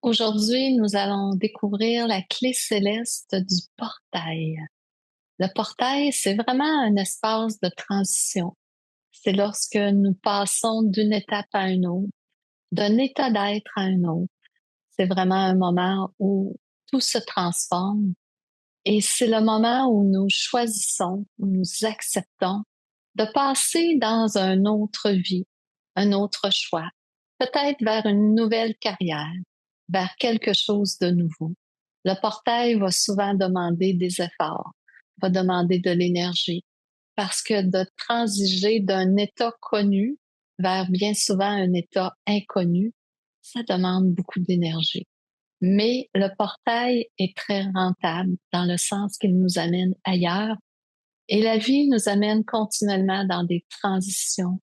Aujourd'hui, nous allons découvrir la clé céleste du portail. Le portail, c'est vraiment un espace de transition. C'est lorsque nous passons d'une étape à une autre, d'un état d'être à un autre. C'est vraiment un moment où tout se transforme et c'est le moment où nous choisissons, où nous acceptons de passer dans une autre vie, un autre choix, peut-être vers une nouvelle carrière, vers quelque chose de nouveau. Le portail va souvent demander des efforts, va demander de l'énergie, parce que de transiger d'un état connu vers bien souvent un état inconnu, ça demande beaucoup d'énergie. Mais le portail est très rentable dans le sens qu'il nous amène ailleurs et la vie nous amène continuellement dans des transitions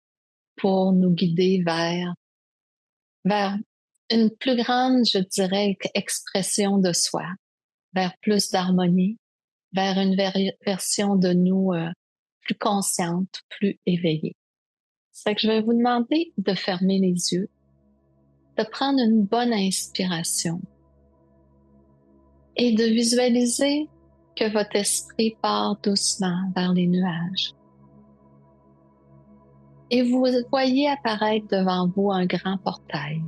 pour nous guider vers une plus grande, je dirais, expression de soi, vers plus d'harmonie, vers une version de nous plus consciente, plus éveillée. C'est que je vais vous demander de fermer les yeux, de prendre une bonne inspiration et de visualiser que votre esprit part doucement vers les nuages. Et vous voyez apparaître devant vous un grand portail.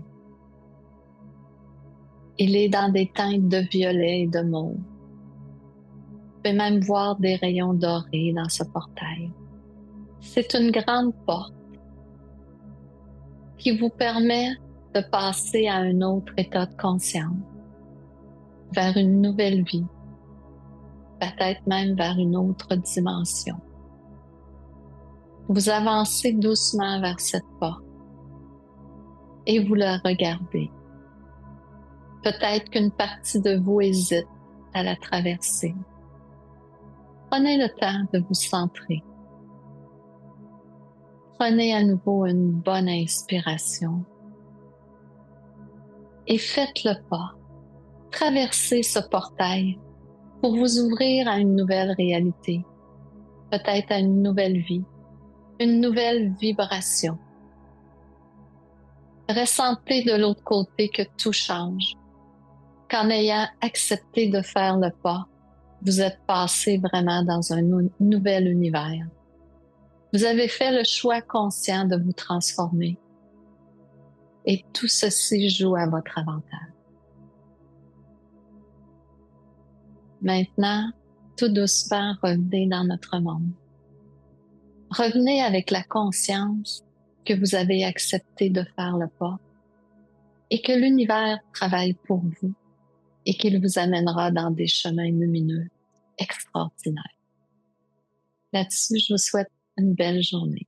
Il est dans des teintes de violet et de mauve. Vous pouvez même voir des rayons dorés dans ce portail. C'est une grande porte qui vous permet de passer à un autre état de conscience, vers une nouvelle vie, peut-être même vers une autre dimension. Vous avancez doucement vers cette porte et vous la regardez. Peut-être qu'une partie de vous hésite à la traverser. Prenez le temps de vous centrer. Prenez à nouveau une bonne inspiration et faites le pas. Traversez ce portail pour vous ouvrir à une nouvelle réalité, peut-être à une nouvelle vie, une nouvelle vibration. Ressentez de l'autre côté que tout change, qu'en ayant accepté de faire le pas, vous êtes passé vraiment dans un nouvel univers. Vous avez fait le choix conscient de vous transformer et tout ceci joue à votre avantage. Maintenant, tout doucement, revenez dans notre monde. Revenez avec la conscience que vous avez accepté de faire le pas et que l'univers travaille pour vous et qu'il vous amènera dans des chemins lumineux extraordinaires. Là-dessus, je vous souhaite une belle journée.